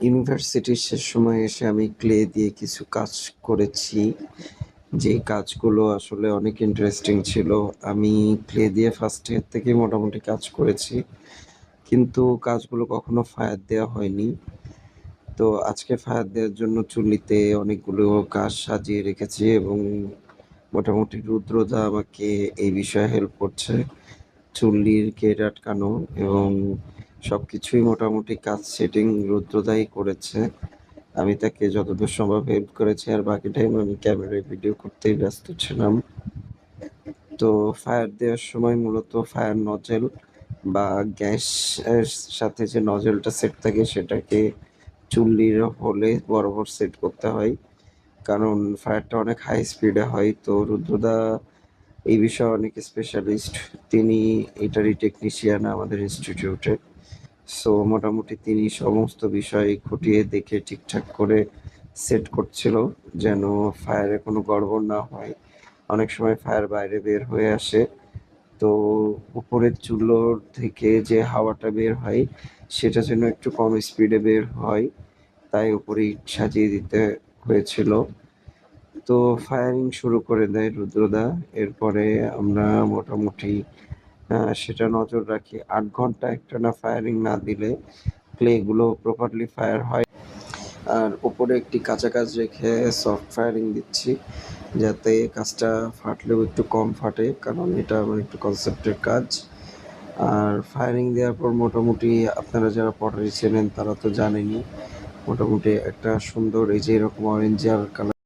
ইউনিভার্সিটির শেষ সময়ে এসে আমি ক্লে দিয়ে কিছু কাজ করেছি। যেই কাজগুলো আসলে অনেক ইন্টারেস্টিং ছিল। আমি ক্লে দিয়ে ফার্স্ট ইয়ার থেকেই মোটামুটি কাজ করেছি। কিন্তু কাজগুলো কখনো ফায়ার দেওয়া হয়নি। তো আজকে ফায়ার দেওয়ার জন্য চুল্লিতে অনেকগুলো কাজ সাজিয়ে রেখেছি এবং মোটামুটি রুদ্রদা আমাকে এই বিষয়ে হেল্প করছে। চুল্লির গেট আটকানো এবং সবকিছুই মোটামুটি কাজ সেটিং রুদ্রদাই করেছে। আমি তাকে যতদূর সম্ভব হেল্প করেছি, আর বাকি টাইম আমি ক্যামেরায় ভিডিও করতেই ব্যস্ত ছিলাম। তো ফায়ার দেওয়ার সময় মূলত ফায়ার নজেল বা গ্যাস এর সাথে যে নজেলটা সেট থাকে সেটাকে চুল্লির হোলে বরাবর সেট করতে হয়, কারণ ফায়ারটা অনেক হাই স্পিডে হয়। তো রুদ্রদা এই বিষয়ে অনেক স্পেশালিস্ট, তিনি এটারই টেকনিশিয়ান আমাদের ইনস্টিটিউটে। সো মোটামুটি তিনি সমস্ত বিষয় খুঁটিয়ে দেখে ঠিকঠাক করে সেট করছিল যেন ফায়ারে কোনো গড়বড় না হয়। অনেক সময় ফায়ার বাইরে বের হয়ে আসে, তো উপরের চুলোর থেকে যে হাওয়াটা বের হয় সেটা যেন একটু কম স্পিডে বের হয়, তাই উপরে ইট সাজিয়ে দিতে হয়েছিল। তো ফায়ারিং শুরু করে দেয় রুদ্রদা। এরপরে আমরা মোটামুটি সেটা নজর রাখি। ৮ ঘন্টা একটানা ফায়ারিং না দিলে ক্লেগুলো প্রপারলি ফায়ার হয়। আর উপরে একটি কাঁচা কাজ রেখে সফট ফায়ারিং দিচ্ছি, যাতে কাজটা ফাটলেও একটু কম ফাটে, কারণ এটা আমার একটু কনসেপ্টের কাজ। আর ফায়ারিং দেওয়ার পর মোটামুটি আপনারা যারা পটারি চেনেন তারা তো জানেনই, মোটামুটি একটা সুন্দর এই যে এরকম অরেঞ্জ আর কালার